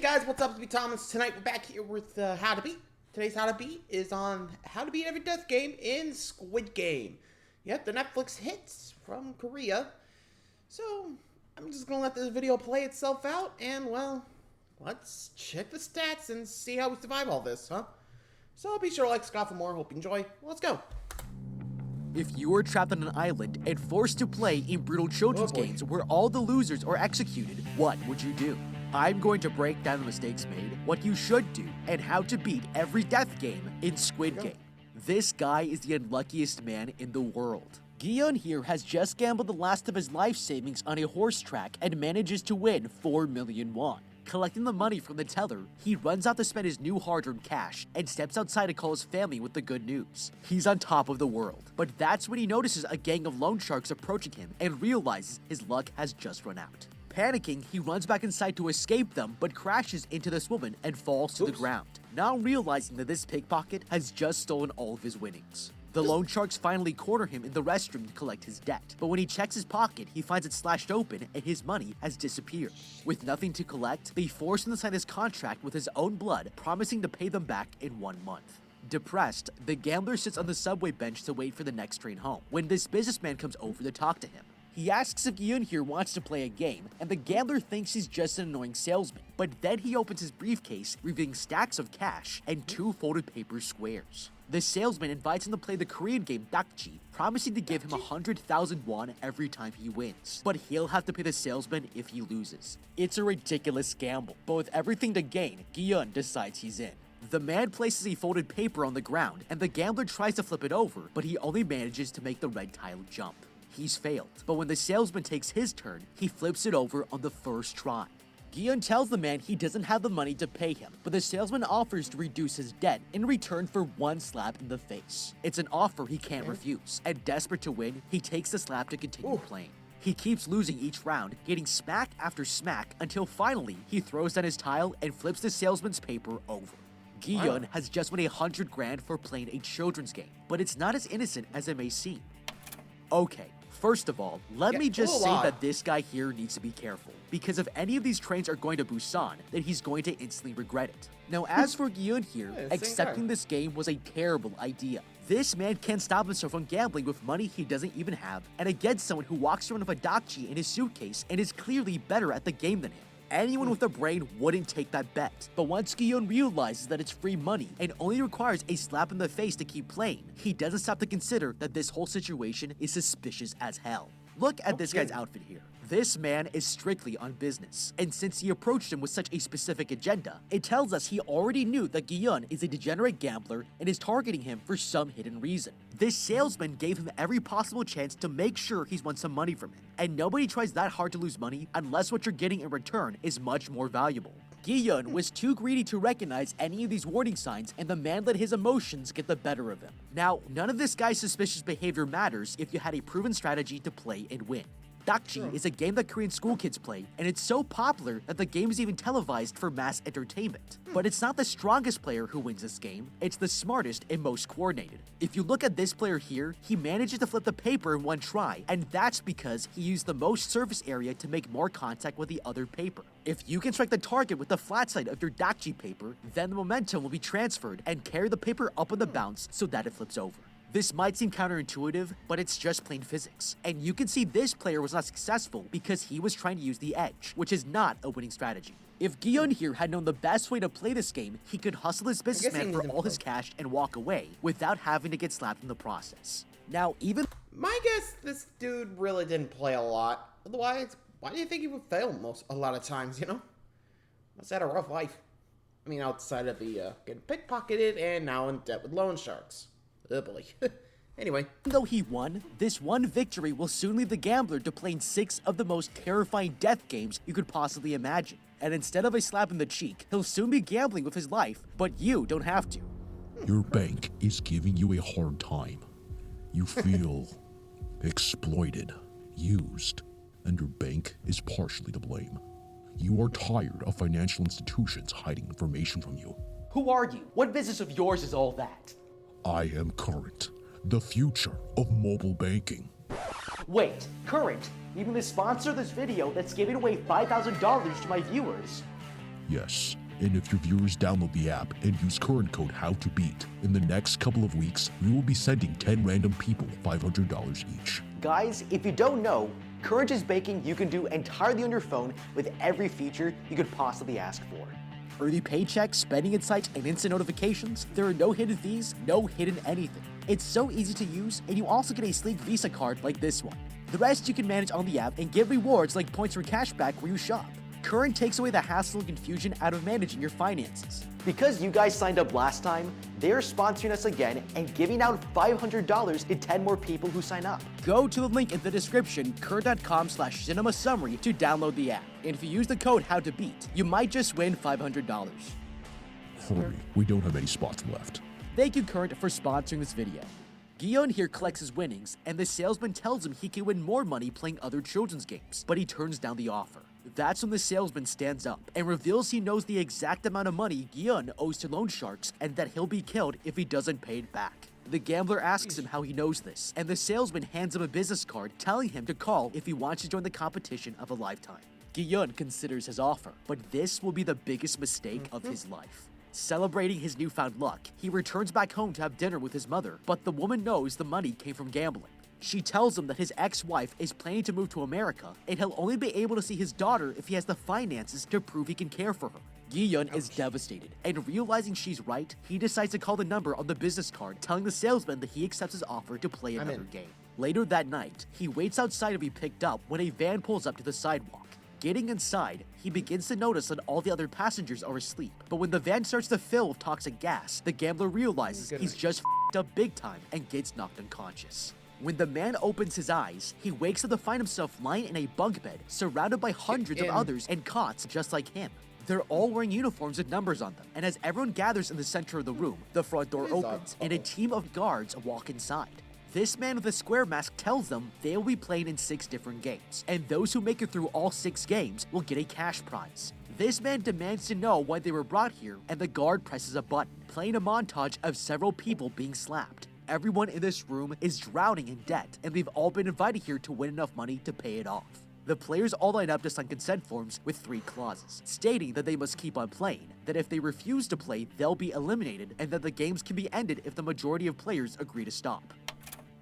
guys, what's up? It's me, Thomas. Tonight we're back here with How to Beat. Today's How to Beat is on How to Beat Every Death Game in Squid Game. Yep, the Netflix hits from Korea. So, I'm just gonna let this video play itself out and, well, let's check the stats and see how we survive all this, huh? So be sure to like, subscribe for more. Hope you enjoy. Let's go. If you were trapped on an island and forced to play in brutal children's games where all the losers are executed, what would you do? I'm going to break down the mistakes made, what you should do, and how to beat every death game in Squid Game. This guy is the unluckiest man in the world. Gion here has just gambled the last of his life savings on a horse track and manages to win 4 million won. Collecting the money from the teller, he runs out to spend his new hard-earned cash and steps outside to call his family with the good news. He's on top of the world, but that's when he notices a gang of loan sharks approaching him and realizes his luck has just run out. Panicking, he runs back inside to escape them, but crashes into this woman and falls to the ground, now realizing that this pickpocket has just stolen all of his winnings. The loan sharks finally corner him in the restroom to collect his debt, but when he checks his pocket, he finds it slashed open and his money has disappeared. With nothing to collect, they force him to sign his contract with his own blood, promising to pay them back in 1 month. Depressed, the gambler sits on the subway bench to wait for the next train home, when this businessman comes over to talk to him. He asks if Yoon here wants to play a game, and the gambler thinks he's just an annoying salesman, but then he opens his briefcase, revealing stacks of cash and 2 folded paper squares. The salesman invites him to play the Korean game Addicts, promising to give him 100,000 won every time he wins, but he'll have to pay the salesman if he loses. It's a ridiculous gamble, but with everything to gain, Gion decides he's in. The man places a folded paper on the ground, and the gambler tries to flip it over, but he only manages to make the red tile jump. He's failed, but when the salesman takes his turn, he flips it over on the first try. Gion tells the man he doesn't have the money to pay him, but the salesman offers to reduce his debt in return for 1 slap in the face. It's an offer he can't refuse, and desperate to win, he takes the slap to continue playing. He keeps losing each round, getting smack after smack, until finally he throws down his tile and flips the salesman's paper over. Gion has just won 100 grand for playing a children's game, but it's not as innocent as it may seem. Okay, first of all, let me just say that this guy here needs to be careful, because if any of these trains are going to Busan, then he's going to instantly regret it. Now, as for Gion here, accepting this game was a terrible idea. This man can't stop himself from gambling with money he doesn't even have, and against someone who walks around with a dakji in his suitcase and is clearly better at the game than him. Anyone with a brain wouldn't take that bet. But once Gion realizes that it's free money and only requires a slap in the face to keep playing, he doesn't stop to consider that this whole situation is suspicious as hell. Look at this guy's outfit here. This man is strictly on business, and since he approached him with such a specific agenda, it tells us he already knew that Gion is a degenerate gambler and is targeting him for some hidden reason. This salesman gave him every possible chance to make sure he's won some money from him, and nobody tries that hard to lose money unless what you're getting in return is much more valuable. Gion was too greedy to recognize any of these warning signs, and the man let his emotions get the better of him. Now, none of this guy's suspicious behavior matters if you had a proven strategy to play and win. Dakji is a game that Korean school kids play, and it's so popular that the game is even televised for mass entertainment. But it's not the strongest player who wins this game, it's the smartest and most coordinated. If you look at this player here, he manages to flip the paper in 1 try, and that's because he used the most surface area to make more contact with the other paper. If you can strike the target with the flat side of your Dakji paper, then the momentum will be transferred and carry the paper up on the bounce so that it flips over. This might seem counterintuitive, but it's just plain physics. And you can see this player was not successful because he was trying to use the edge, which is not a winning strategy. If Gion here had known the best way to play this game, he could hustle his businessman for all his cash and walk away without having to get slapped in the process. Now, even My guess, this dude really didn't play a lot. Otherwise, why do you think he would fail a lot of times, you know? Must have had a rough life. I mean, outside of the getting pickpocketed and now in debt with loan sharks. Oh boy. Anyway. Even though he won, this one victory will soon lead the gambler to playing 6 of the most terrifying death games you could possibly imagine. And instead of a slap in the cheek, he'll soon be gambling with his life, but you don't have to. Your bank is giving you a hard time. You feel exploited, used, and your bank is partially to blame. You are tired of financial institutions hiding information from you. Who are you? What business of yours is all that? I am Current, the future of mobile banking. Wait, Current? Even the sponsor of this video that's giving away $5,000 to my viewers. Yes, and if your viewers download the app and use current code HOWTOBEAT, in the next couple of weeks, we will be sending 10 random people $500 each. Guys, if you don't know, Courage is baking you can do entirely on your phone with every feature you could possibly ask for. Early paychecks, spending insights, and instant notifications. There are no hidden fees, no hidden anything. It's so easy to use, and you also get a sleek Visa card like this one. The rest you can manage on the app and get rewards like points or cashback where you shop. Current takes away the hassle and confusion out of managing your finances. Because you guys signed up last time, they're sponsoring us again and giving out $500 to 10 more people who sign up. Go to the link in the description, current.com/cinema summary to download the app. And if you use the code HOWTOBEAT, you might just win $500. Hurry, we don't have any spots left. Thank you, Current, for sponsoring this video. Guillaume here collects his winnings, and the salesman tells him he can win more money playing other children's games, but he turns down the offer. That's when the salesman stands up and reveals he knows the exact amount of money Guillaume owes to loan sharks and that he'll be killed if he doesn't pay it back. The gambler asks him how he knows this, and the salesman hands him a business card telling him to call if he wants to join the competition of a lifetime. Guillaume considers his offer, but this will be the biggest mistake of his life. Celebrating his newfound luck, he returns back home to have dinner with his mother, but the woman knows the money came from gambling. She tells him that his ex-wife is planning to move to America, and he'll only be able to see his daughter if he has the finances to prove he can care for her. Guillaume is devastated, and realizing she's right, he decides to call the number on the business card, telling the salesman that he accepts his offer to play another game. Later that night, he waits outside to be picked up when a van pulls up to the sidewalk. Getting inside, he begins to notice that all the other passengers are asleep. But when the van starts to fill with toxic gas, the gambler realizes he's just f***ed up big time and gets knocked unconscious. When the man opens his eyes, he wakes up to find himself lying in a bunk bed, surrounded by hundreds of others and cots just like him. They're all wearing uniforms with numbers on them, and as everyone gathers in the center of the room, the front door opens, and a team of guards walk inside. This man with a square mask tells them they will be playing in 6 different games, and those who make it through all 6 games will get a cash prize. This man demands to know why they were brought here, and the guard presses a button, playing a montage of several people being slapped. Everyone in this room is drowning in debt, and they've all been invited here to win enough money to pay it off. The players all line up to sign consent forms with 3 clauses, stating that they must keep on playing, that if they refuse to play, they'll be eliminated, and that the games can be ended if the majority of players agree to stop.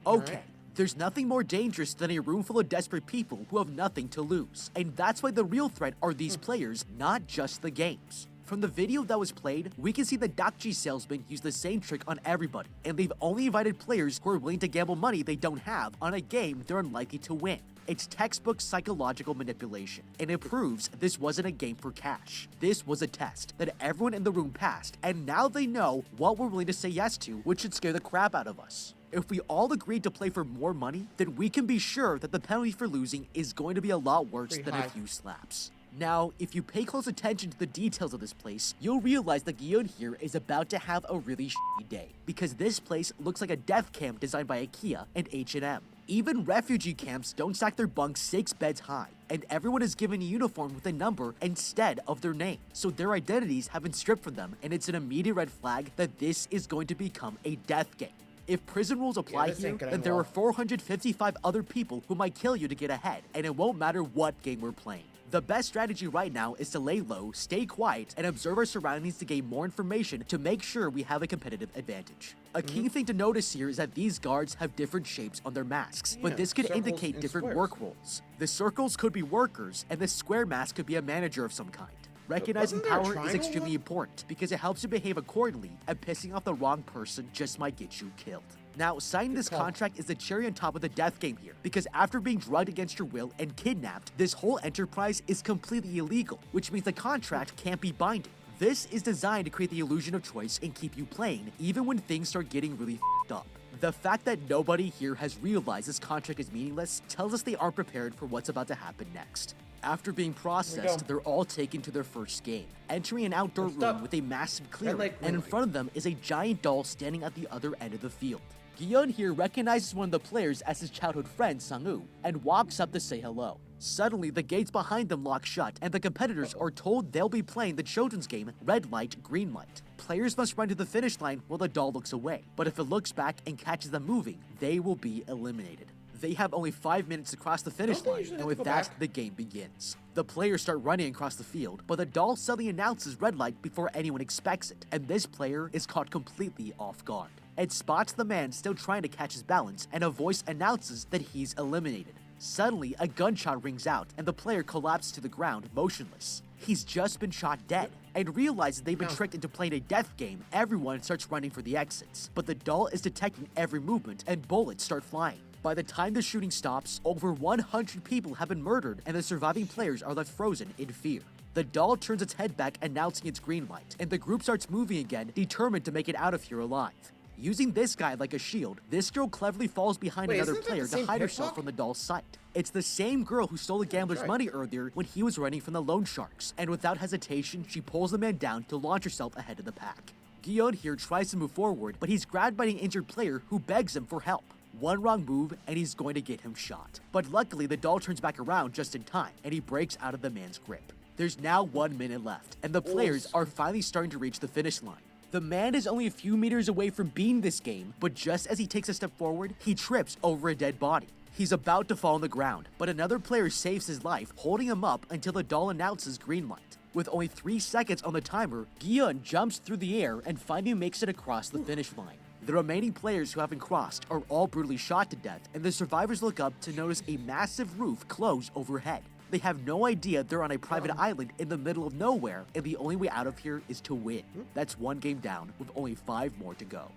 Okay, there's nothing more dangerous than a room full of desperate people who have nothing to lose, and that's why the real threat are these players, not just the games. From the video that was played, we can see the Dakji salesman use the same trick on everybody, and they've only invited players who are willing to gamble money they don't have on a game they're unlikely to win. It's textbook psychological manipulation, and it proves this wasn't a game for cash. This was a test that everyone in the room passed, and now they know what we're willing to say yes to, which should scare the crap out of us. If we all agreed to play for more money, then we can be sure that the penalty for losing is going to be a lot worse than a few slaps. Now, if you pay close attention to the details of this place, you'll realize that Guillaume here is about to have a really shitty day, because this place looks like a death camp designed by IKEA and H&M. Even refugee camps don't stack their bunks 6 beds high, and everyone is given a uniform with a number instead of their name, so their identities have been stripped from them, and it's an immediate red flag that this is going to become a death game. If prison rules apply here, then there are 455 other people who might kill you to get ahead, and it won't matter what game we're playing. The best strategy right now is to lay low, stay quiet, and observe our surroundings to gain more information to make sure we have a competitive advantage. A key thing to notice here is that these guards have different shapes on their masks, but this could indicate different work roles. The circles could be workers, and the square mask could be a manager of some kind. Recognizing power is extremely important because it helps you behave accordingly, and pissing off the wrong person just might get you killed. Now, signing this contract is the cherry on top of the death game here, because after being drugged against your will and kidnapped, this whole enterprise is completely illegal, which means the contract can't be binding. This is designed to create the illusion of choice and keep you playing, even when things start getting really f***ed up. The fact that nobody here has realized this contract is meaningless tells us they aren't prepared for what's about to happen next. After being processed, they're all taken to their first game, entering an outdoor room with a massive clearing, and in front of them is a giant doll standing at the other end of the field. Guillaume here recognizes one of the players as his childhood friend Sang-woo and walks up to say hello. Suddenly, the gates behind them lock shut, and the competitors are told they'll be playing the children's game Red Light, Green Light. Players must run to the finish line while the doll looks away, but if it looks back and catches them moving, they will be eliminated. They have only 5 minutes to cross the finish Don't they line, usually and have with to go that, back? the game begins. The players start running across the field, but the doll suddenly announces red light before anyone expects it, and this player is caught completely off guard. It spots the man still trying to catch his balance, and a voice announces that he's eliminated. Suddenly, a gunshot rings out, and the player collapses to the ground, motionless. He's just been shot dead, and realizes they've been tricked into playing a death game. Everyone starts running for the exits, but the doll is detecting every movement, and bullets start flying. By the time the shooting stops, over 100 people have been murdered, and the surviving players are left frozen in fear. The doll turns its head back, announcing its green light, and the group starts moving again, determined to make it out of here alive. Using this guy like a shield, this girl cleverly falls behind another isn't that player the to same hide pit herself buck? from the doll's sight. It's the same girl who stole the gambler's right. money earlier when he was running from the loan sharks, and without hesitation, she pulls the man down to launch herself ahead of the pack. Guillaume here tries to move forward, but he's grabbed by an injured player who begs him for help. One wrong move, and he's going to get him shot. But luckily, the doll turns back around just in time, and he breaks out of the man's grip. There's now 1 minute left, and the players are finally starting to reach the finish line. The man is only a few meters away from beating this game, but just as he takes a step forward, he trips over a dead body. He's about to fall on the ground, but another player saves his life, holding him up until the doll announces green light. With only 3 seconds on the timer, Guillaume jumps through the air and finally makes it across the finish line. The remaining players who haven't crossed are all brutally shot to death, and the survivors look up to notice a massive roof close overhead. They have no idea they're on a private island in the middle of nowhere, and the only way out of here is to win. That's 1 game down, with only 5 more to go.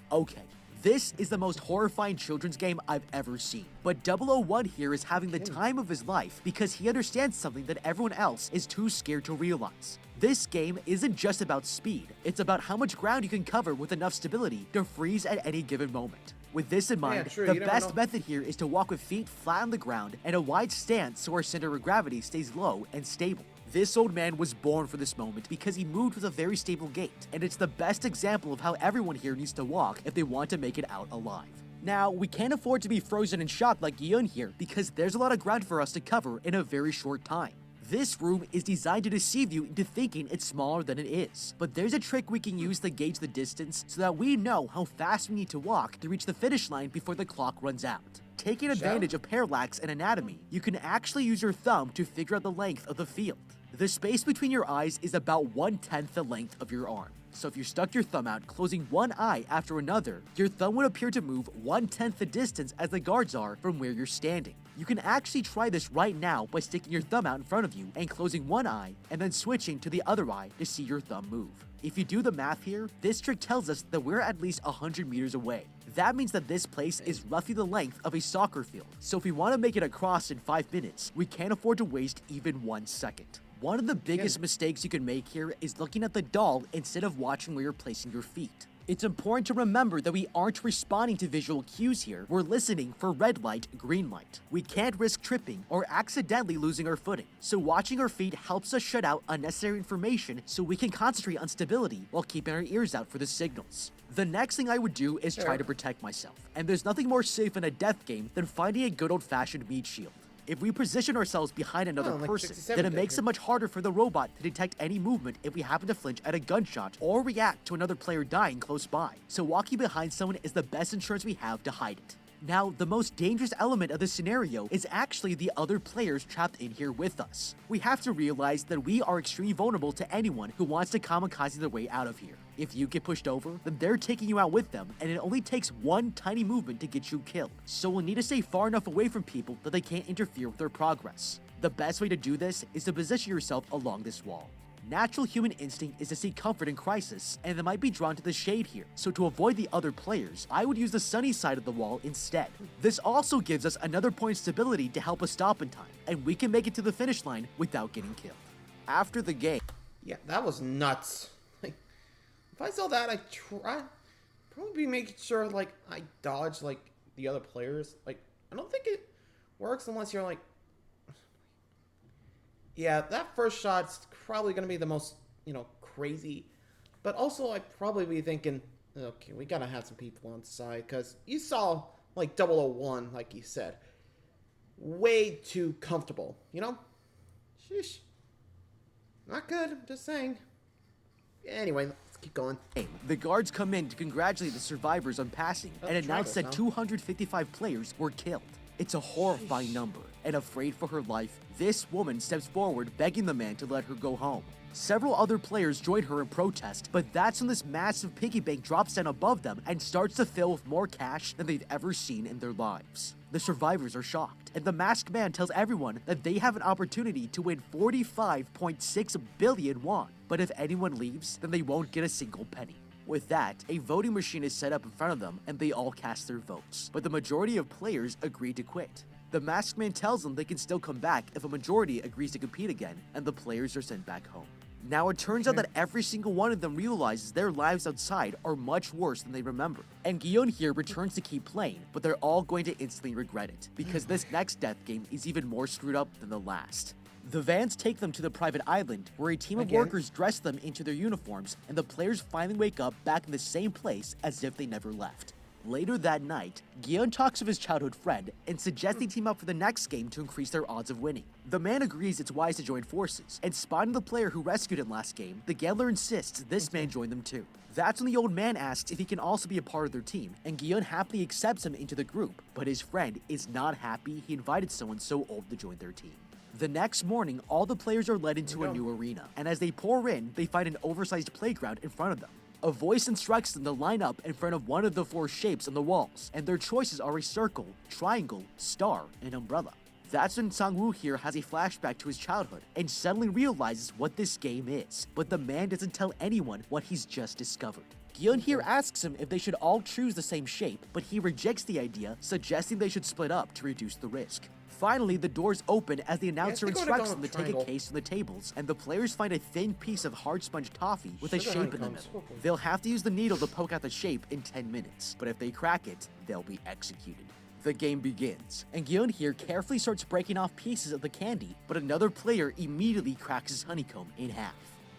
Okay, this is the most horrifying children's game I've ever seen. But 001 here is having the time of his life because he understands something that everyone else is too scared to realize. This game isn't just about speed, it's about how much ground you can cover with enough stability to freeze at any given moment. With this in mind, true, the you never best know. method here is to walk with feet flat on the ground and a wide stance so our center of gravity stays low and stable. This old man was born for this moment because he moved with a very stable gait, and it's the best example of how everyone here needs to walk if they want to make it out alive. Now, we can't afford to be frozen in shock like Yun here because there's a lot of ground for us to cover in a very short time. This room is designed to deceive you into thinking it's smaller than it is. But there's a trick we can use to gauge the distance so that we know how fast we need to walk to reach the finish line before the clock runs out. Taking advantage of parallax and anatomy, you can actually use your thumb to figure out the length of the field. The space between your eyes is about 1/10 the length of your arm. So if you stuck your thumb out, closing one eye after another, your thumb would appear to move 1/10 the distance as the guards are from where you're standing. You can actually try this right now by sticking your thumb out in front of you and closing one eye and then switching to the other eye to see your thumb move. If you do the math here, this trick tells us that we're at least 100 meters away. That means that this place is roughly the length of a soccer field. So if we want to make it across in 5 minutes, we can't afford to waste even 1 second. One of the biggest mistakes you can make here is looking at the doll instead of watching where you're placing your feet. It's important to remember that we aren't responding to visual cues here, we're listening for red light, green light. We can't risk tripping or accidentally losing our footing, so watching our feet helps us shut out unnecessary information so we can concentrate on stability while keeping our ears out for the signals. The next thing I would do is try to protect myself, and there's nothing more safe in a death game than finding a good old-fashioned meat shield. If we position ourselves behind another like person, 67 then it makes it much harder for the robot to detect any movement if we happen to flinch at a gunshot or react to another player dying close by. So walking behind someone is the best insurance we have to hide it. Now, the most dangerous element of this scenario is actually the other players trapped in here with us. We have to realize that we are extremely vulnerable to anyone who wants to kamikaze their way out of here. If you get pushed over, then they're taking you out with them, and it only takes one tiny movement to get you killed. So we'll need to stay far enough away from people that they can't interfere with their progress. The best way to do this is to position yourself along this wall. Natural human instinct is to seek comfort in crisis, and they might be drawn to the shade here, so to avoid the other players, I would use the sunny side of the wall instead. This also gives us another point of stability to help us stop in time, and we can make it to the finish line without getting killed. After the game, Yeah, that was nuts. Like, if I saw that, I'd probably be making sure, like, I dodge, like, the other players. Like, I don't think it works unless you're, like... Yeah, that first shot's probably going to be the most, crazy. But also, I'd probably be thinking, okay, we got to have some people on side. Because you saw, like, 001, like you said. Way too comfortable, Sheesh. Not good, I'm just saying. Anyway, let's keep going. the guards come in to congratulate the survivors on passing and announce Travis, that huh? 255 players were killed. It's a horrifying number, and afraid for her life, this woman steps forward begging the man to let her go home. Several other players join her in protest, but that's when this massive piggy bank drops down above them and starts to fill with more cash than they've ever seen in their lives. The survivors are shocked, and the masked man tells everyone that they have an opportunity to win 45.6 billion won, but if anyone leaves, then they won't get a single penny. With that, a voting machine is set up in front of them and they all cast their votes, but the majority of players agree to quit. The masked man tells them they can still come back if a majority agrees to compete again, and the players are sent back home. Now it turns out that every single one of them realizes their lives outside are much worse than they remember. And Guillaume here returns to keep playing, but they're all going to instantly regret it, because this next death game is even more screwed up than the last. The vans take them to the private island, where a team of workers dress them into their uniforms, and the players finally wake up back in the same place as if they never left. Later that night, Guillaume talks with his childhood friend and suggests they team up for the next game to increase their odds of winning. The man agrees it's wise to join forces, and spotting the player who rescued him last game, the gambler insists this man join them too. That's when the old man asks if he can also be a part of their team, and Guillaume happily accepts him into the group, but his friend is not happy he invited someone so old to join their team. The next morning, all the players are led into a new arena, and as they pour in, they find an oversized playground in front of them. A voice instructs them to line up in front of one of the 4 shapes on the walls, and their choices are a circle, triangle, star, and umbrella. That's when Sang-woo here has a flashback to his childhood, and suddenly realizes what this game is, but the man doesn't tell anyone what he's just discovered. Guillaume here asks him if they should all choose the same shape, but he rejects the idea, suggesting they should split up to reduce the risk. Finally, the doors open as the announcer instructs them to take a case from the tables, and the players find a thin piece of hard sponge toffee with a shape in the middle. They'll have to use the needle to poke out the shape in 10 minutes, but if they crack it, they'll be executed. The game begins, and Guillaume here carefully starts breaking off pieces of the candy, but another player immediately cracks his honeycomb in half.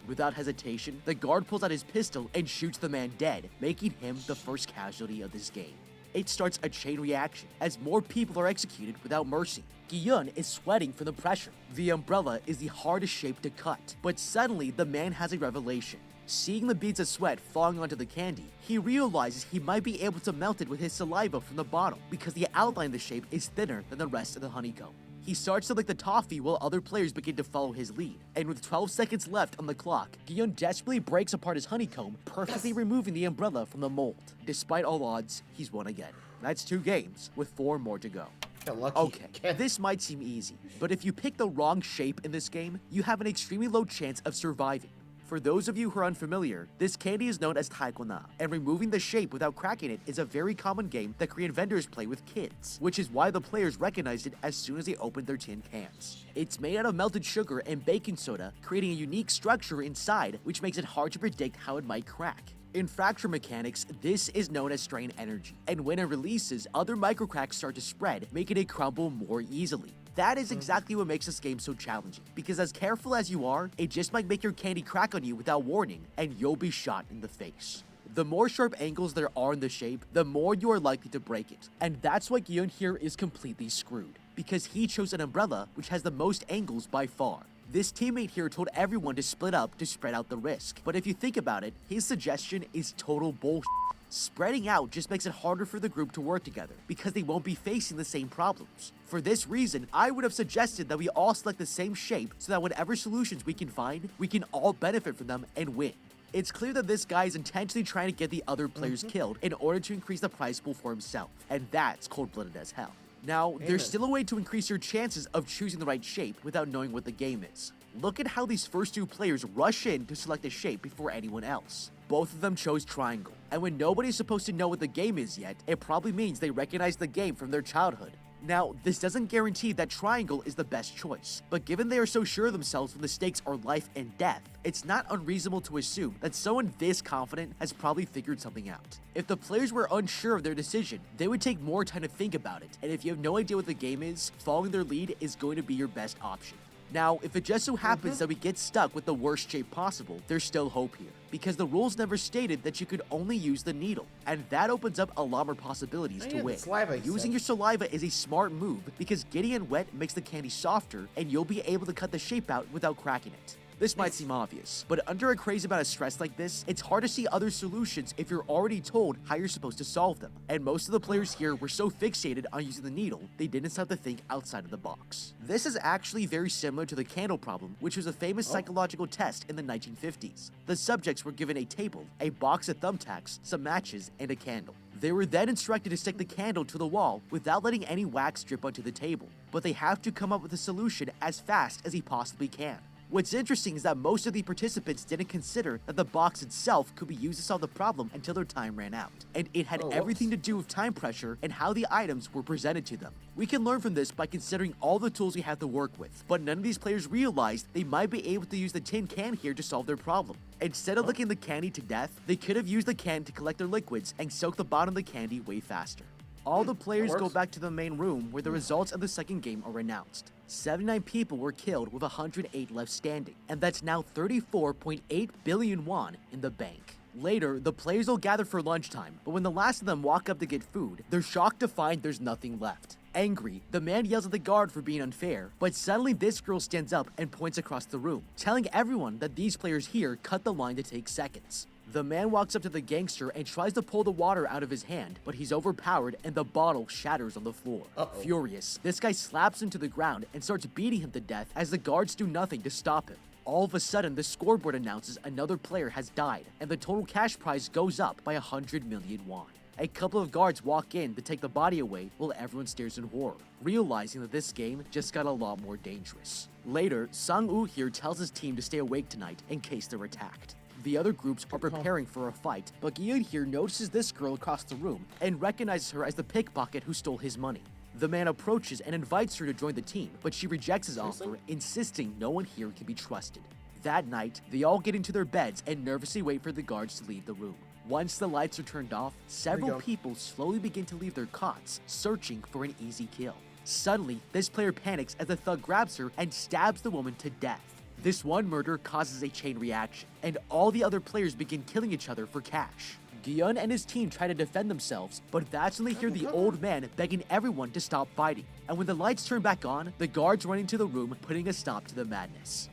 Without hesitation, the guard pulls out his pistol and shoots the man dead, making him the first casualty of this game. It starts a chain reaction, as more people are executed without mercy. Guillaume is sweating from the pressure. The umbrella is the hardest shape to cut, but suddenly the man has a revelation. Seeing the beads of sweat falling onto the candy, he realizes he might be able to melt it with his saliva from the bottom, because the outline of the shape is thinner than the rest of the honeycomb. He starts to lick the toffee while other players begin to follow his lead, and with 12 seconds left on the clock, Guillaume desperately breaks apart his honeycomb, perfectly removing the umbrella from the mold. Despite all odds, he's won again. That's 2 games, with 4 more to go. Okay, this might seem easy, but if you pick the wrong shape in this game, you have an extremely low chance of surviving. For those of you who are unfamiliar, this candy is known as taekwondo, and removing the shape without cracking it is a very common game that Korean vendors play with kids, which is why the players recognized it as soon as they opened their tin cans. It's made out of melted sugar and baking soda, creating a unique structure inside, which makes it hard to predict how it might crack. In fracture mechanics, this is known as strain energy, and when it releases, other microcracks start to spread, making it crumble more easily. That is exactly what makes this game so challenging, because as careful as you are, it just might make your candy crack on you without warning, and you'll be shot in the face. The more sharp angles there are in the shape, the more you are likely to break it, and that's why Guillaume here is completely screwed, because he chose an umbrella which has the most angles by far. This teammate here told everyone to split up to spread out the risk, but if you think about it, his suggestion is total bullshit. Spreading out just makes it harder for the group to work together, because they won't be facing the same problems. For this reason, I would have suggested that we all select the same shape so that whatever solutions we can find, we can all benefit from them and win. It's clear that this guy is intentionally trying to get the other players killed in order to increase the prize pool for himself, and that's cold-blooded as hell. Now, there's still a way to increase your chances of choosing the right shape without knowing what the game is. Look at how these first 2 players rush in to select a shape before anyone else. Both of them chose triangle, and when nobody's supposed to know what the game is yet, it probably means they recognize the game from their childhood. Now, this doesn't guarantee that triangle is the best choice, but given they are so sure of themselves when the stakes are life and death, it's not unreasonable to assume that someone this confident has probably figured something out. If the players were unsure of their decision, they would take more time to think about it, and if you have no idea what the game is, following their lead is going to be your best option. Now, if it just so happens that we get stuck with the worst shape possible, there's still hope here, because the rules never stated that you could only use the needle, and that opens up a lot more possibilities to win. Using your saliva is a smart move, because getting it wet makes the candy softer, and you'll be able to cut the shape out without cracking it. This might seem obvious, but under a crazy amount of stress like this, it's hard to see other solutions if you're already told how you're supposed to solve them. And most of the players here were so fixated on using the needle, they didn't stop to think outside of the box. This is actually very similar to the candle problem, which was a famous psychological test in the 1950s. The subjects were given a table, a box of thumbtacks, some matches, and a candle. They were then instructed to stick the candle to the wall without letting any wax drip onto the table, but they have to come up with a solution as fast as he possibly can. What's interesting is that most of the participants didn't consider that the box itself could be used to solve the problem until their time ran out, and it had everything to do with time pressure and how the items were presented to them. We can learn from this by considering all the tools we have to work with, but none of these players realized they might be able to use the tin can here to solve their problem. Instead of licking the candy to death, they could have used the can to collect their liquids and soak the bottom of the candy way faster. All the players go back to the main room where the results of the second game are announced. 79 people were killed with 108 left standing, and that's now 34.8 billion won in the bank. Later, the players will gather for lunchtime, but when the last of them walk up to get food, they're shocked to find there's nothing left. Angry, the man yells at the guard for being unfair, but suddenly this girl stands up and points across the room, telling everyone that these players here cut the line to take seconds. The man walks up to the gangster and tries to pull the water out of his hand, but he's overpowered and the bottle shatters on the floor. Furious, this guy slaps him to the ground and starts beating him to death as the guards do nothing to stop him. All of a sudden, the scoreboard announces another player has died, and the total cash prize goes up by 100 million won. A couple of guards walk in to take the body away while everyone stares in horror, realizing that this game just got a lot more dangerous. Later, Sang-woo here tells his team to stay awake tonight in case they're attacked. The other groups are preparing for a fight, but Gi-eun here notices this girl across the room and recognizes her as the pickpocket who stole his money. The man approaches and invites her to join the team, but she rejects his offer, insisting no one here can be trusted. That night, they all get into their beds and nervously wait for the guards to leave the room. Once the lights are turned off, several people slowly begin to leave their cots, searching for an easy kill. Suddenly, this player panics as the thug grabs her and stabs the woman to death. This one murder causes a chain reaction, and all the other players begin killing each other for cash. Gi-eun and his team try to defend themselves, but that's when they hear the old man begging everyone to stop fighting. And when the lights turn back on, the guards run into the room, putting a stop to the madness.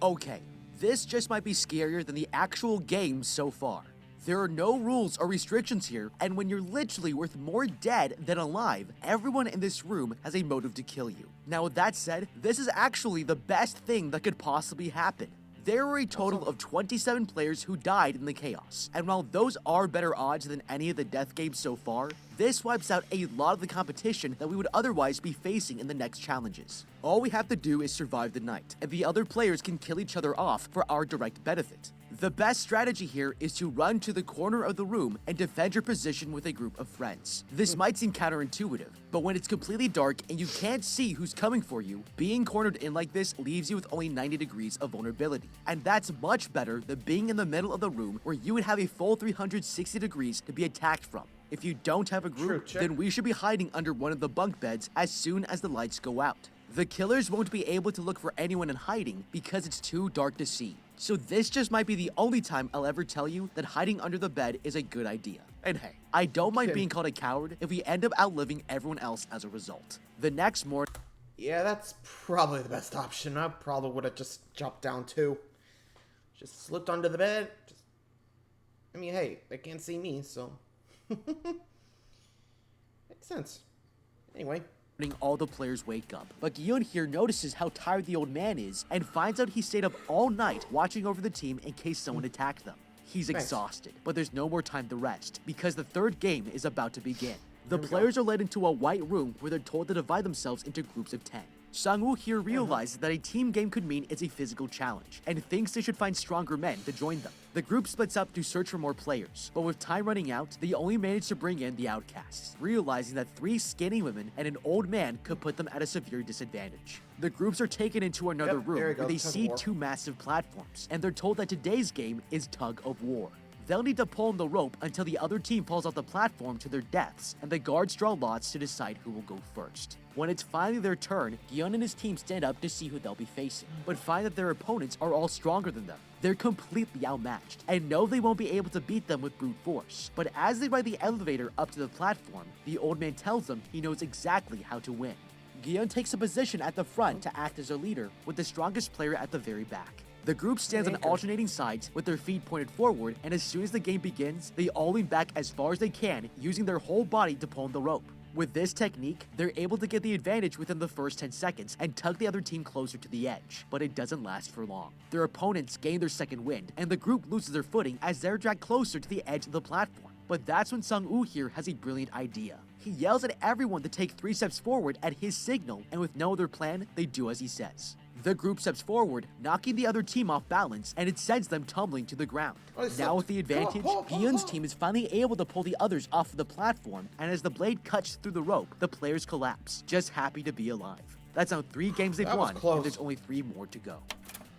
Okay, this just might be scarier than the actual game so far. There are no rules or restrictions here, and when you're literally worth more dead than alive, everyone in this room has a motive to kill you. Now with that said, this is actually the best thing that could possibly happen. There were a total of 27 players who died in the chaos, and while those are better odds than any of the death games so far, this wipes out a lot of the competition that we would otherwise be facing in the next challenges. All we have to do is survive the night, and the other players can kill each other off for our direct benefit. The best strategy here is to run to the corner of the room and defend your position with a group of friends. This might seem counterintuitive, but when it's completely dark and you can't see who's coming for you, being cornered in like this leaves you with only 90 degrees of vulnerability. And that's much better than being in the middle of the room where you would have a full 360 degrees to be attacked from. If you don't have a group, then we should be hiding under one of the bunk beds as soon as the lights go out. The killers won't be able to look for anyone in hiding because it's too dark to see. So this just might be the only time I'll ever tell you that hiding under the bed is a good idea. And hey, I don't mind being called a coward if we end up outliving everyone else as a result. The next morning... Yeah, that's probably the best option. I probably would have just jumped down too. Just slipped under the bed. I mean, hey, they can't see me, so... Makes sense. Anyway... all the players wake up, but Gi-eun here notices how tired the old man is and finds out he stayed up all night watching over the team in case someone attacked them. He's exhausted, but there's no more time to rest because the third game is about to begin. The players are led into a white room where they're told to divide themselves into groups of 10. Sang-woo here realizes that a team game could mean it's a physical challenge, and thinks they should find stronger men to join them. The group splits up to search for more players, but with time running out, they only manage to bring in the outcasts, realizing that 3 skinny women and an old man could put them at a severe disadvantage. The groups are taken into another room where they see 2 massive platforms, and they're told that today's game is tug of war. They'll need to pull on the rope until the other team falls off the platform to their deaths, and the guards draw lots to decide who will go first. When it's finally their turn, Gi-eun and his team stand up to see who they'll be facing, but find that their opponents are all stronger than them. They're completely outmatched, and know they won't be able to beat them with brute force. But as they ride the elevator up to the platform, the old man tells them he knows exactly how to win. Gi-eun takes a position at the front to act as a leader, with the strongest player at the very back. The group stands on alternating sides with their feet pointed forward, and as soon as the game begins, they all lean back as far as they can, using their whole body to pull on the rope. With this technique, they're able to get the advantage within the first 10 seconds and tug the other team closer to the edge, but it doesn't last for long. Their opponents gain their second wind, and the group loses their footing as they're dragged closer to the edge of the platform. But that's when Sung-woo here has a brilliant idea. He yells at everyone to take 3 steps forward at his signal, and with no other plan, they do as he says. The group steps forward, knocking the other team off balance, and it sends them tumbling to the ground. Now with the advantage, Gi-eun's team is finally able to pull the others off of the platform, and as the blade cuts through the rope, the players collapse, just happy to be alive. That's now 3 games they've won, and there's only 3 more to go.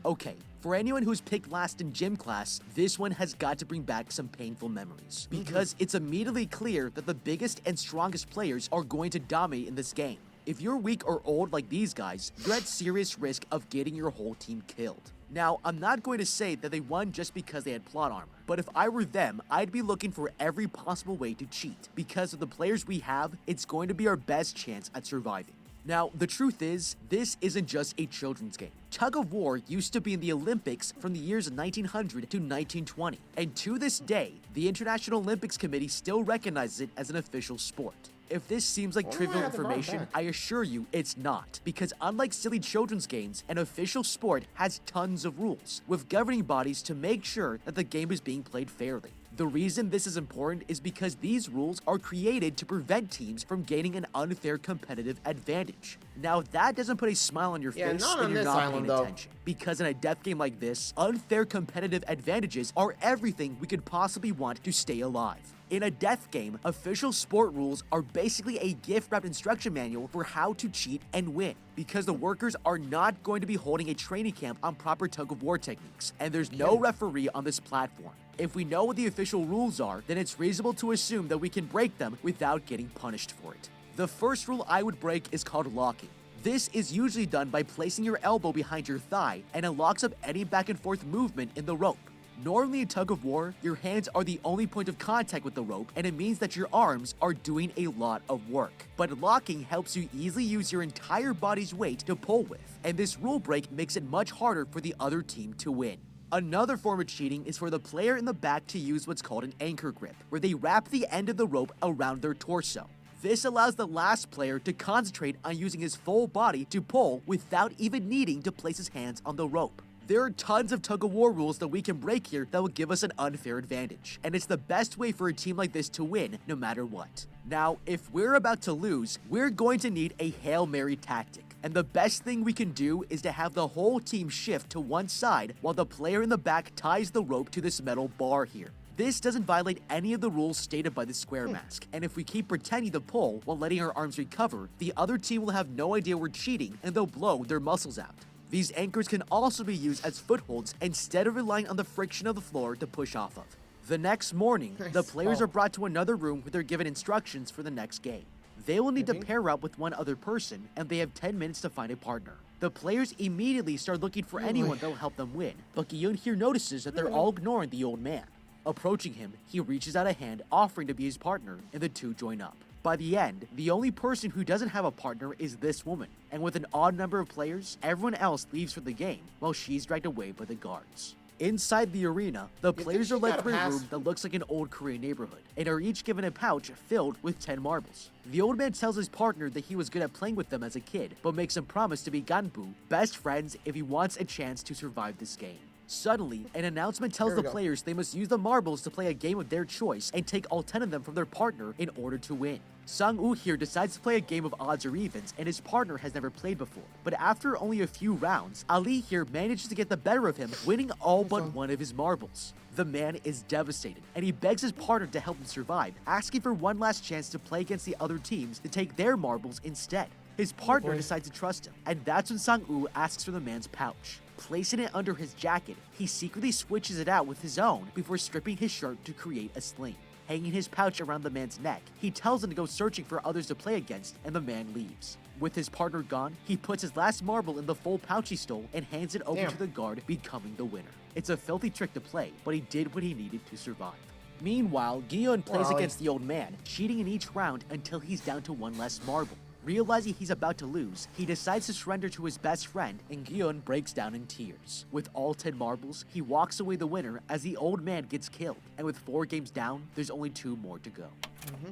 Okay, for anyone who's picked last in gym class, this one has got to bring back some painful memories, because it's immediately clear that the biggest and strongest players are going to dominate in this game. If you're weak or old like these guys, you're at serious risk of getting your whole team killed. Now, I'm not going to say that they won just because they had plot armor, but if I were them, I'd be looking for every possible way to cheat. Because of the players we have, it's going to be our best chance at surviving. Now, the truth is, this isn't just a children's game. Tug of war used to be in the Olympics from the years 1900 to 1920, and to this day, the International Olympics Committee still recognizes it as an official sport. If this seems like trivial information, I assure you it's not, because unlike silly children's games, an official sport has tons of rules, with governing bodies to make sure that the game is being played fairly. The reason this is important is because these rules are created to prevent teams from gaining an unfair competitive advantage. Now, if that doesn't put a smile on your face, then you're not paying attention. Because in a death game like this, unfair competitive advantages are everything we could possibly want to stay alive. In a death game, official sport rules are basically a gift-wrapped instruction manual for how to cheat and win, because the workers are not going to be holding a training camp on proper tug-of-war techniques, and there's no referee on this platform. If we know what the official rules are, then it's reasonable to assume that we can break them without getting punished for it. The first rule I would break is called locking. This is usually done by placing your elbow behind your thigh, and it locks up any back and forth movement in the rope. Normally in tug of war, your hands are the only point of contact with the rope, and it means that your arms are doing a lot of work. But locking helps you easily use your entire body's weight to pull with, and this rule break makes it much harder for the other team to win. Another form of cheating is for the player in the back to use what's called an anchor grip, where they wrap the end of the rope around their torso. This allows the last player to concentrate on using his full body to pull without even needing to place his hands on the rope. There are tons of tug-of-war rules that we can break here that will give us an unfair advantage, and it's the best way for a team like this to win no matter what. Now, if we're about to lose, we're going to need a Hail Mary tactic, and the best thing we can do is to have the whole team shift to one side while the player in the back ties the rope to this metal bar here. This doesn't violate any of the rules stated by the square mask, and if we keep pretending to pull while letting our arms recover, the other team will have no idea we're cheating and they'll blow their muscles out. These anchors can also be used as footholds instead of relying on the friction of the floor to push off of. The next morning, the players are brought to another room where they're given instructions for the next game. They will need to pair up with one other person, and they have 10 minutes to find a partner. The players immediately start looking for anyone that will help them win, but Gi-eun here notices that they're all ignoring the old man. Approaching him, he reaches out a hand offering to be his partner, and the two join up. By the end, the only person who doesn't have a partner is this woman, and with an odd number of players, everyone else leaves for the game, while she's dragged away by the guards. Inside the arena, the players are led through a room that looks like an old Korean neighborhood, and are each given a pouch filled with 10 marbles. The old man tells his partner that he was good at playing with them as a kid, but makes him promise to be ganbu, best friends, if he wants a chance to survive this game. Suddenly, an announcement tells the players they must use the marbles to play a game of their choice and take all 10 of them from their partner in order to win. Sung-woo here decides to play a game of odds or evens, and his partner has never played before. But after only a few rounds, Ali here manages to get the better of him, winning all but one of his marbles. The man is devastated, and he begs his partner to help him survive, asking for one last chance to play against the other teams to take their marbles instead. His partner decides to trust him, and that's when Sung-woo asks for the man's pouch. Placing it under his jacket, he secretly switches it out with his own before stripping his shirt to create a sling. Hanging his pouch around the man's neck, he tells him to go searching for others to play against, and the man leaves. With his partner gone, he puts his last marble in the full pouch he stole and hands it over to the guard, becoming the winner. It's a filthy trick to play, but he did what he needed to survive. Meanwhile, Gi-eun plays against the old man, cheating in each round until he's down to one less marble. Realizing he's about to lose, he decides to surrender to his best friend, and Gion breaks down in tears. With all 10 marbles, he walks away the winner as the old man gets killed, and with 4 games down, there's only 2 more to go.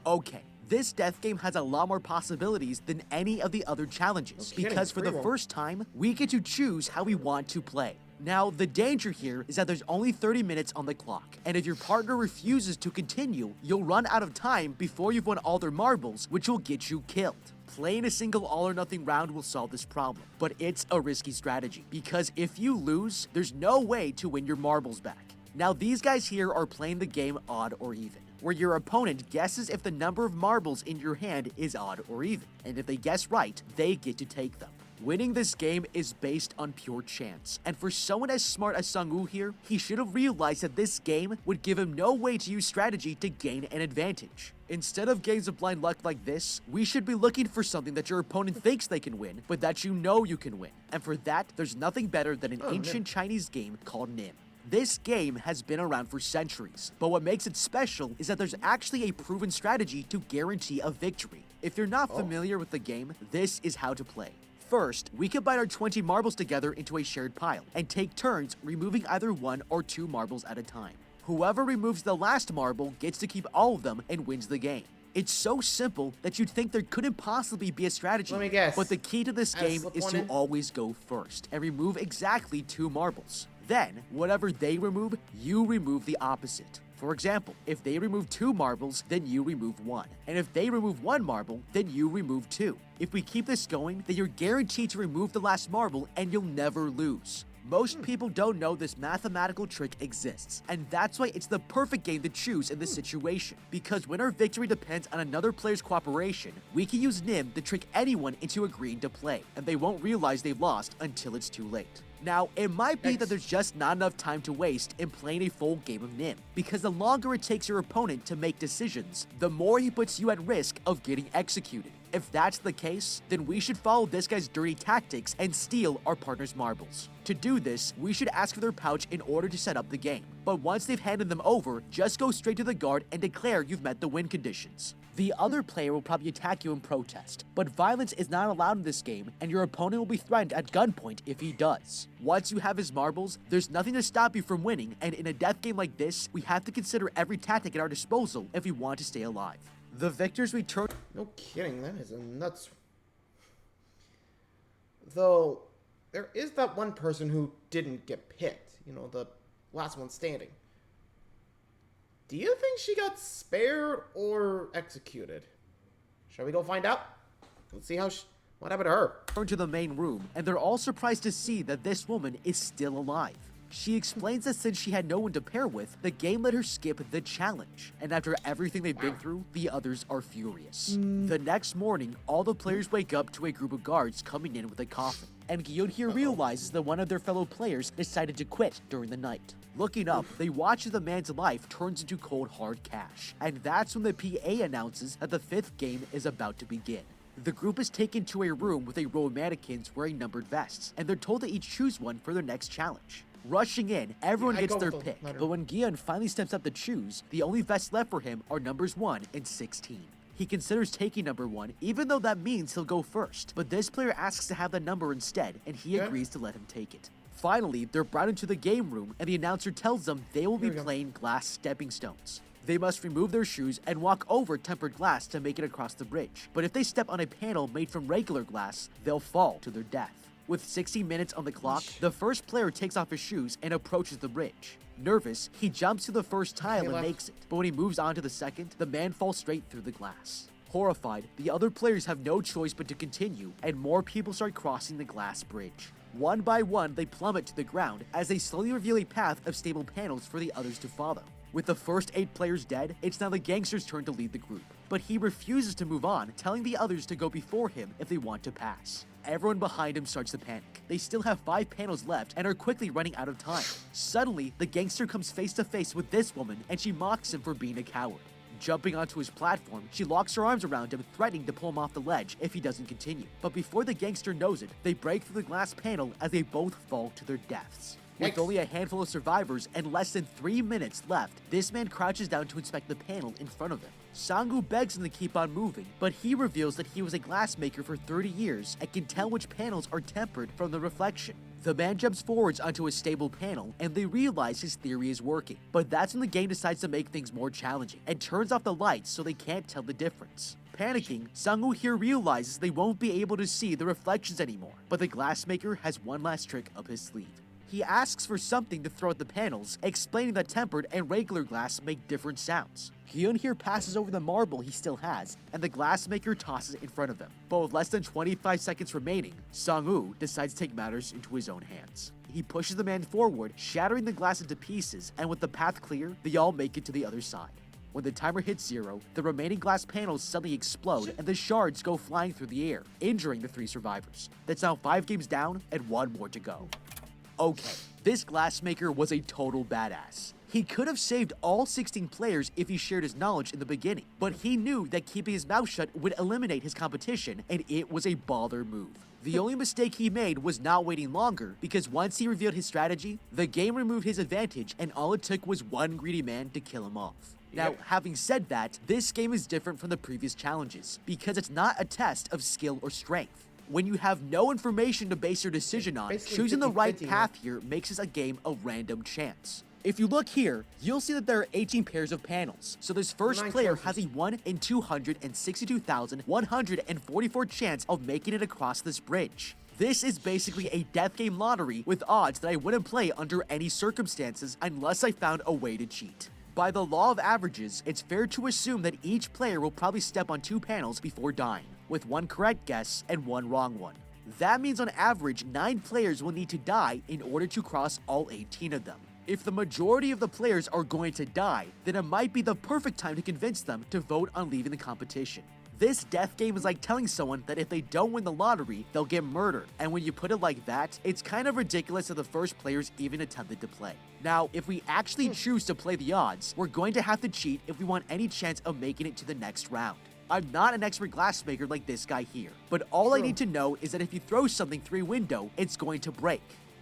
Okay, this death game has a lot more possibilities than any of the other challenges, because for the first time, we get to choose how we want to play. Now, the danger here is that there's only 30 minutes on the clock, and if your partner refuses to continue, you'll run out of time before you've won all their marbles, which will get you killed. Playing a single all-or-nothing round will solve this problem, but it's a risky strategy, because if you lose, there's no way to win your marbles back. Now, these guys here are playing the game odd or even, where your opponent guesses if the number of marbles in your hand is odd or even, and if they guess right, they get to take them. Winning this game is based on pure chance, and for someone as smart as Sang-woo here, he should have realized that this game would give him no way to use strategy to gain an advantage. Instead of games of blind luck like this, we should be looking for something that your opponent thinks they can win, but that you know you can win. And for that, there's nothing better than an ancient Chinese game called Nim. This game has been around for centuries, but what makes it special is that there's actually a proven strategy to guarantee a victory. If you're not familiar with the game, this is how to play. First, we combine our 20 marbles together into a shared pile, and take turns removing either 1 or 2 marbles at a time. Whoever removes the last marble gets to keep all of them and wins the game. It's so simple that you'd think there couldn't possibly be a strategy. Let me guess. But the key to this game is to always go first, and remove exactly 2 marbles. Then, whatever they remove, you remove the opposite. For example, if they remove 2 marbles, then you remove 1. And if they remove 1 marble, then you remove 2. If we keep this going, then you're guaranteed to remove the last marble and you'll never lose. Most people don't know this mathematical trick exists, and that's why it's the perfect game to choose in this situation. Because when our victory depends on another player's cooperation, we can use Nim to trick anyone into agreeing to play, and they won't realize they've lost until it's too late. Now, it might be that there's just not enough time to waste in playing a full game of Nim, because the longer it takes your opponent to make decisions, the more he puts you at risk of getting executed. If that's the case, then we should follow this guy's dirty tactics and steal our partner's marbles. To do this, we should ask for their pouch in order to set up the game. But once they've handed them over, just go straight to the guard and declare you've met the win conditions. The other player will probably attack you in protest, but violence is not allowed in this game, and your opponent will be threatened at gunpoint if he does. Once you have his marbles, there's nothing to stop you from winning, and in a death game like this, we have to consider every tactic at our disposal if we want to stay alive. The victors return. No kidding, that is a nuts. Though, there is that one person who didn't get picked. You know, the last one standing. Do you think she got spared or executed? Shall we go find out? Let's see what happened to her. Turn to the main room, and they're all surprised to see that this woman is still alive. She explains that since she had no one to pair with, the game let her skip the challenge. And after everything they've been through, the others are furious. The next morning, all the players wake up to a group of guards coming in with a coffin. And Gion here realizes that one of their fellow players decided to quit during the night. Looking up, they watch as the man's life turns into cold hard cash. And that's when the PA announces that the 5th game is about to begin. The group is taken to a room with a row of mannequins wearing numbered vests, and they're told to each choose one for their next challenge. Rushing in, everyone gets their pick, but when Gion finally steps up to choose, the only vests left for him are numbers 1 and 16. He considers taking number 1, even though that means he'll go first, but this player asks to have the number instead, and he agrees to let him take it. Finally, they're brought into the game room, and the announcer tells them they will be playing glass stepping stones. They must remove their shoes and walk over tempered glass to make it across the bridge, but if they step on a panel made from regular glass, they'll fall to their death. With 60 minutes on the clock, the first player takes off his shoes and approaches the bridge. Nervous, he jumps to the first tile and makes it, but when he moves on to the second, the man falls straight through the glass. Horrified, the other players have no choice but to continue, and more people start crossing the glass bridge. One by one, they plummet to the ground as they slowly reveal a path of stable panels for the others to follow. With the first 8 players dead, it's now the gangster's turn to lead the group. But he refuses to move on, telling the others to go before him if they want to pass. Everyone behind him starts to panic. They still have 5 panels left and are quickly running out of time. Suddenly, the gangster comes face to face with this woman and she mocks him for being a coward. Jumping onto his platform, she locks her arms around him, threatening to pull him off the ledge if he doesn't continue. But before the gangster knows it, they break through the glass panel as they both fall to their deaths. With Yikes. only a handful of survivors and less than 3 minutes left, this man crouches down to inspect the panel in front of him. Sang-woo begs him to keep on moving, but he reveals that he was a glassmaker for 30 years and can tell which panels are tempered from the reflection. The man jumps forwards onto a stable panel, and they realize his theory is working. But that's when the game decides to make things more challenging, and turns off the lights so they can't tell the difference. Panicking, Sang-woo here realizes they won't be able to see the reflections anymore, but the glassmaker has one last trick up his sleeve. He asks for something to throw at the panels, explaining that tempered and regular glass make different sounds. Hyun here passes over the marble he still has, and the glassmaker tosses it in front of him. But with less than 25 seconds remaining, Sang-woo decides to take matters into his own hands. He pushes the man forward, shattering the glass into pieces, and with the path clear, they all make it to the other side. When the timer hits 0, the remaining glass panels suddenly explode and the shards go flying through the air, injuring the 3 survivors. That's now 5 games down and 1 more to go. Okay, this glassmaker was a total badass. He could have saved all 16 players if he shared his knowledge in the beginning, but he knew that keeping his mouth shut would eliminate his competition, and it was a baller move. The only mistake he made was not waiting longer, because once he revealed his strategy, the game removed his advantage and all it took was one greedy man to kill him off. Now, having said that, this game is different from the previous challenges, because it's not a test of skill or strength. When you have no information to base your decision on, Basically choosing the right 50-50, path here makes this a game of random chance. If you look here, you'll see that there are 18 pairs of panels, so this first 9 player choices. has a 1 in 262,144 chance of making it across this bridge. This is basically a death game lottery with odds that I wouldn't play under any circumstances unless I found a way to cheat. By the law of averages, it's fair to assume that each player will probably step on 2 panels before dying, with 1 correct guess and 1 wrong one. That means on average, 9 players will need to die in order to cross all 18 of them. If the majority of the players are going to die, then it might be the perfect time to convince them to vote on leaving the competition. This death game is like telling someone that if they don't win the lottery, they'll get murdered. And when you put it like that, it's kind of ridiculous that the first players even attempted to play. Now, if we actually choose to play the odds, we're going to have to cheat if we want any chance of making it to the next round. I'm not an expert glassmaker like this guy here, but all I need to know is that if you throw something through a window, it's going to break.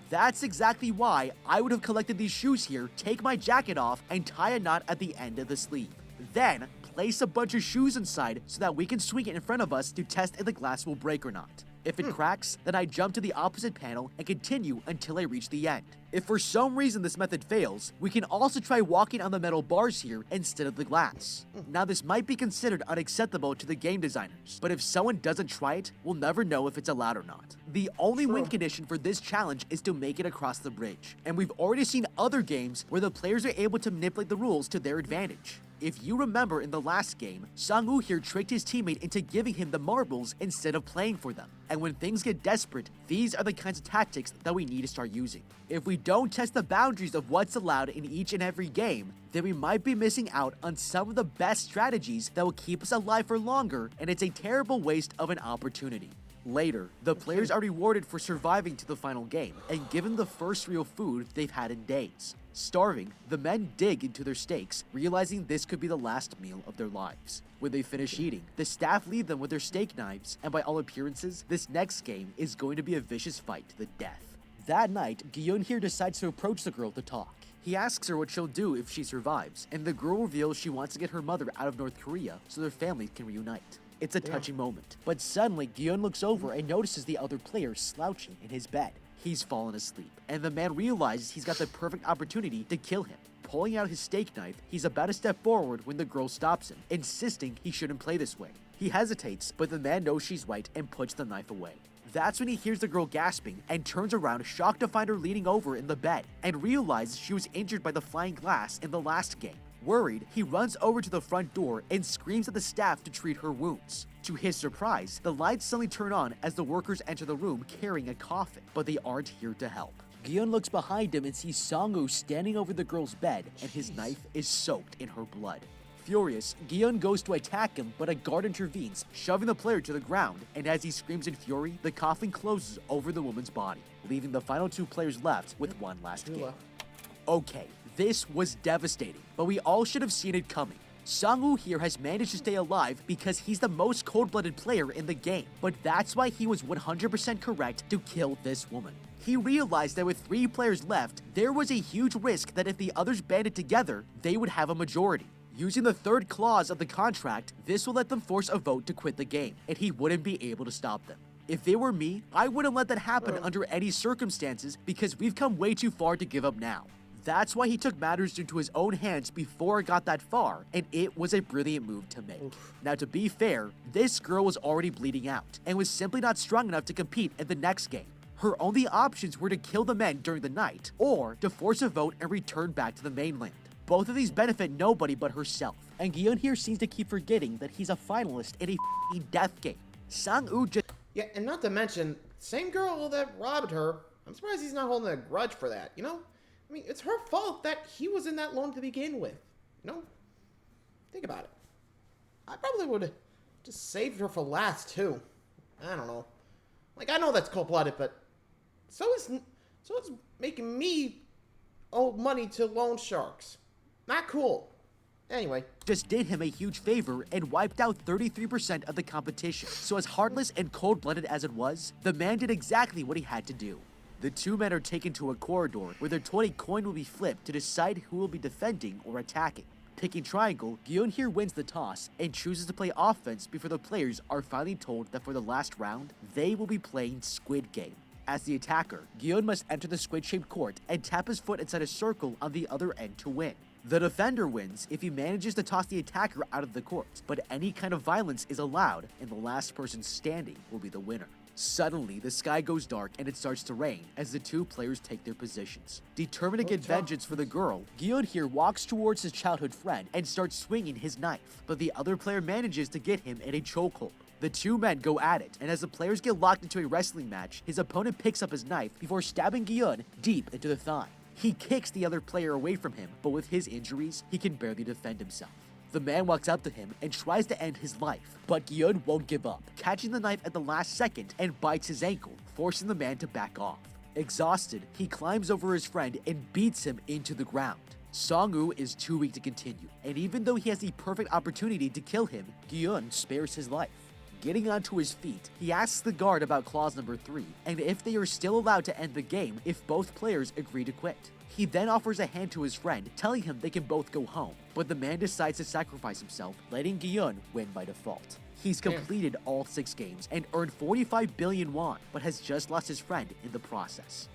That's exactly why I would have collected these shoes here, take my jacket off, and tie a knot at the end of the sleeve. Then, place a bunch of shoes inside so that we can swing it in front of us to test if the glass will break or not. If it cracks, then I jump to the opposite panel and continue until I reach the end. If for some reason this method fails, we can also try walking on the metal bars here instead of the glass. Now this might be considered unacceptable to the game designers, but if someone doesn't try it, we'll never know if it's allowed or not. The only win condition for this challenge is to make it across the bridge, and we've already seen other games where the players are able to manipulate the rules to their advantage. If you remember in the last game, Sang-woo here tricked his teammate into giving him the marbles instead of playing for them. And when things get desperate, these are the kinds of tactics that we need to start using. If we don't test the boundaries of what's allowed in each and every game, then we might be missing out on some of the best strategies that will keep us alive for longer, and it's a terrible waste of an opportunity. Later, the players are rewarded for surviving to the final game and given the first real food they've had in days. Starving, the men dig into their steaks, realizing this could be the last meal of their lives. When they finish eating, the staff leave them with their steak knives, and by all appearances, this next game is going to be a vicious fight to the death. That night, Gi-yeon here decides to approach the girl to talk. He asks her what she'll do if she survives, and the girl reveals she wants to get her mother out of North Korea so their family can reunite. It's a touching moment, but suddenly Gi-yeon looks over and notices the other player slouching in his bed. He's fallen asleep, and the man realizes he's got the perfect opportunity to kill him. Pulling out his steak knife, he's about to step forward when the girl stops him, insisting he shouldn't play this way. He hesitates, but the man knows she's right and puts the knife away. That's when he hears the girl gasping and turns around, shocked to find her leaning over in the bed, and realizes she was injured by the flying glass in the last game. Worried, he runs over to the front door and screams at the staff to treat her wounds. To his surprise, the lights suddenly turn on as the workers enter the room carrying a coffin, but they aren't here to help. Gi-yeon looks behind him and sees Sang-woo standing over the girl's bed, and his knife is soaked in her blood. Furious, Gi-yeon goes to attack him, but a guard intervenes, shoving the player to the ground, and as he screams in fury, the coffin closes over the woman's body, leaving the final 2 players left with one last game. Okay, this was devastating, but we all should have seen it coming. Sang-woo here has managed to stay alive because he's the most cold-blooded player in the game, but that's why he was 100% correct to kill this woman. He realized that with 3 players left, there was a huge risk that if the others banded together, they would have a majority. Using the 3rd clause of the contract, this will let them force a vote to quit the game, and he wouldn't be able to stop them. If it were me, I wouldn't let that happen under any circumstances because we've come way too far to give up now. That's why he took matters into his own hands before it got that far, and it was a brilliant move to make. Now, to be fair, this girl was already bleeding out and was simply not strong enough to compete in the next game. Her only options were to kill the men during the night, or to force a vote and return back to the mainland. Both of these benefit nobody but herself, and Gion here seems to keep forgetting that he's a finalist in a f***ing death game. Sang-woo just... Yeah, and not to mention, same girl that robbed her, I'm surprised he's not holding a grudge for that, you know? I mean, it's her fault that he was in that loan to begin with, you know? Think about it. I probably would have just saved her for last, too. I don't know. Like, I know that's cold-blooded, but so is making me owe money to loan sharks. Not cool. Anyway. Just did him a huge favor and wiped out 33% of the competition. So as heartless and cold-blooded as it was, the man did exactly what he had to do. The 2 men are taken to a corridor where they're told a coin will be flipped to decide who will be defending or attacking. Picking triangle, Gion here wins the toss and chooses to play offense before the players are finally told that for the last round, they will be playing Squid Game. As the attacker, Gion must enter the squid-shaped court and tap his foot inside a circle on the other end to win. The defender wins if he manages to toss the attacker out of the court, but any kind of violence is allowed, and the last person standing will be the winner. Suddenly, the sky goes dark and it starts to rain as the 2 players take their positions. Determined to get vengeance for the girl, Gion here walks towards his childhood friend and starts swinging his knife, but the other player manages to get him in a chokehold. The 2 men go at it, and as the players get locked into a wrestling match, his opponent picks up his knife before stabbing Gion deep into the thigh. He kicks the other player away from him, but with his injuries, he can barely defend himself. The man walks up to him and tries to end his life, but Gion won't give up, catching the knife at the last second and bites his ankle, forcing the man to back off. Exhausted, he climbs over his friend and beats him into the ground. Sang-woo is too weak to continue, and even though he has the perfect opportunity to kill him, Gion spares his life. Getting onto his feet, he asks the guard about clause number 3, and if they are still allowed to end the game if both players agree to quit. He then offers a hand to his friend, telling him they can both go home, but the man decides to sacrifice himself, letting Gion win by default. He's completed all 6 games and earned 45 billion won, but has just lost his friend in the process.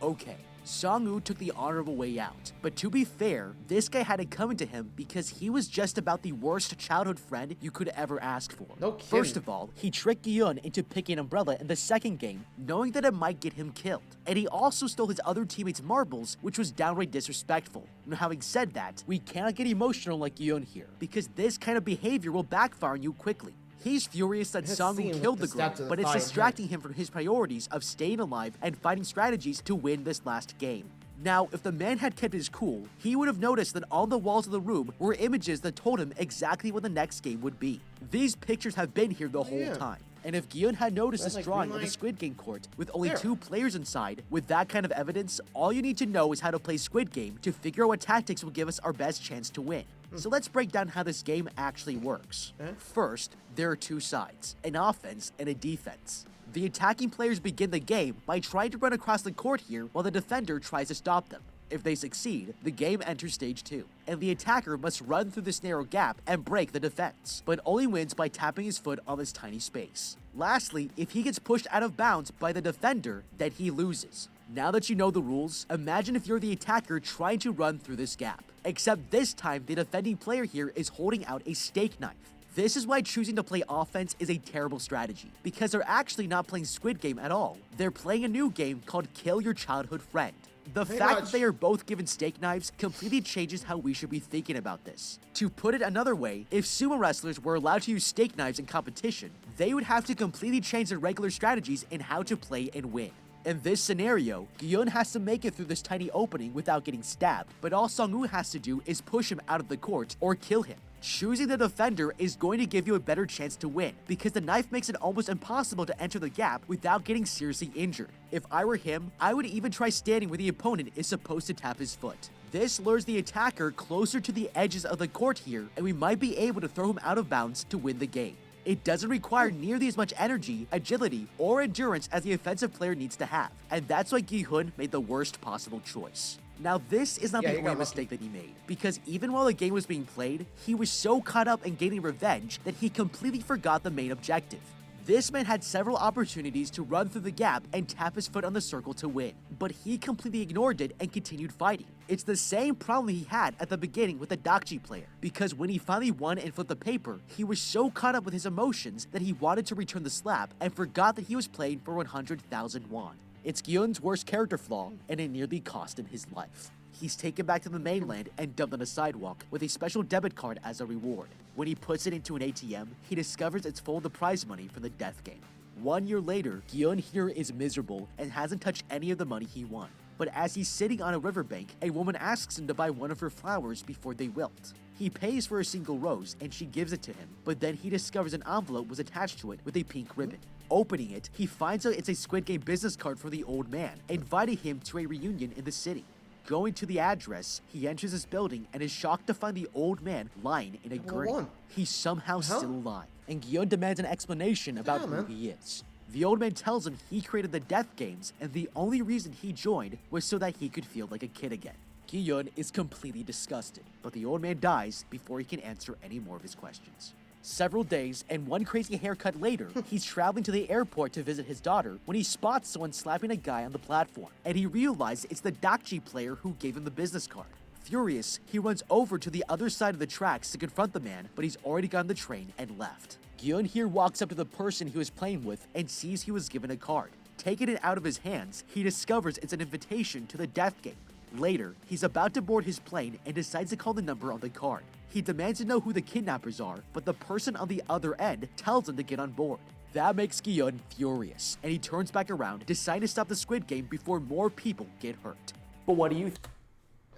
Okay, Sang-woo took the honorable way out, but to be fair, this guy had it coming to him because he was just about the worst childhood friend you could ever ask for. No kidding. First of all, he tricked Gion into picking an umbrella in the second game, knowing that it might get him killed. And he also stole his other teammates' marbles, which was downright disrespectful. Now, having said that, we cannot get emotional like Gion here, because this kind of behavior will backfire on you quickly. He's furious that Sang-woo killed the girl, but it's distracting him from his priorities of staying alive and finding strategies to win this last game. Now, if the man had kept his cool, he would have noticed that on the walls of the room were images that told him exactly what the next game would be. These pictures have been here the whole time. And if Gion had noticed this drawing of the Squid Game court with only 2 players inside, with that kind of evidence, all you need to know is how to play Squid Game to figure out what tactics will give us our best chance to win. So let's break down how this game actually works. First, there are 2 sides, an offense and a defense. The attacking players begin the game by trying to run across the court here while the defender tries to stop them. If they succeed, the game enters stage 2, and the attacker must run through this narrow gap and break the defense, but only wins by tapping his foot on this tiny space. Lastly, if he gets pushed out of bounds by the defender, then he loses. Now that you know the rules, imagine if you're the attacker trying to run through this gap. Except this time, the defending player here is holding out a steak knife. This is why choosing to play offense is a terrible strategy, because they're actually not playing Squid Game at all. They're playing a new game called Kill Your Childhood Friend. The fact that they are both given steak knives completely changes how we should be thinking about this. To put it another way, if sumo wrestlers were allowed to use steak knives in competition, they would have to completely change their regular strategies in how to play and win. In this scenario, Gion has to make it through this tiny opening without getting stabbed, but all Sang-woo has to do is push him out of the court or kill him. Choosing the defender is going to give you a better chance to win, because the knife makes it almost impossible to enter the gap without getting seriously injured. If I were him, I would even try standing where the opponent is supposed to tap his foot. This lures the attacker closer to the edges of the court here, and we might be able to throw him out of bounds to win the game. It doesn't require nearly as much energy, agility, or endurance as the offensive player needs to have, and that's why Gi-hun made the worst possible choice. Now this is not Yeah, the he got only mistake that he made, because even while the game was being played, he was so caught up in gaining revenge that he completely forgot the main objective. This man had several opportunities to run through the gap and tap his foot on the circle to win, but he completely ignored it and continued fighting. It's the same problem he had at the beginning with the Dakji player, because when he finally won and flipped the paper, he was so caught up with his emotions that he wanted to return the slap and forgot that he was playing for 100,000 won. It's Gi-hun's worst character flaw, and it nearly cost him his life. He's taken back to the mainland and dumped on a sidewalk with a special debit card as a reward. When he puts it into an ATM, he discovers it's full of the prize money from the death game. 1 year later, Gi-hun here is miserable and hasn't touched any of the money he won. But as he's sitting on a riverbank, a woman asks him to buy one of her flowers before they wilt. He pays for a single rose and she gives it to him, but then he discovers an envelope was attached to it with a pink ribbon. Opening it, he finds out it's a Squid Game business card from the old man, inviting him to a reunion in the city. Going to the address, he enters his building and is shocked to find the old man lying in a gurney. He's somehow still alive, and Gi-hun demands an explanation about who he is. The old man tells him he created the death games, and the only reason he joined was so that he could feel like a kid again. Gi-hun is completely disgusted, but the old man dies before he can answer any more of his questions. Several days and one crazy haircut later, he's traveling to the airport to visit his daughter when he spots someone slapping a guy on the platform, and he realizes it's the Dakji player who gave him the business card. Furious, he runs over to the other side of the tracks to confront the man, but he's already gotten the train and left. Gi-hun here walks up to the person he was playing with and sees he was given a card. Taking it out of his hands, he discovers it's an invitation to the death game. Later, he's about to board his plane and decides to call the number on the card. He demands to know who the kidnappers are, but the person on the other end tells him to get on board. That makes Gi-hun furious, and he turns back around, deciding to stop the Squid Game before more people get hurt. But what do you think?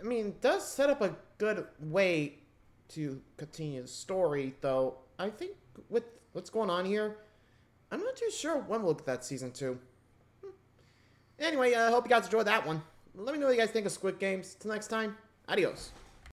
I mean, it does set up a good way to continue the story, though. I think with what's going on here, I'm not too sure when we'll look at that season 2. Anyway, I hope you guys enjoyed that one. Let me know what you guys think of Squid Games. Till next time, adios.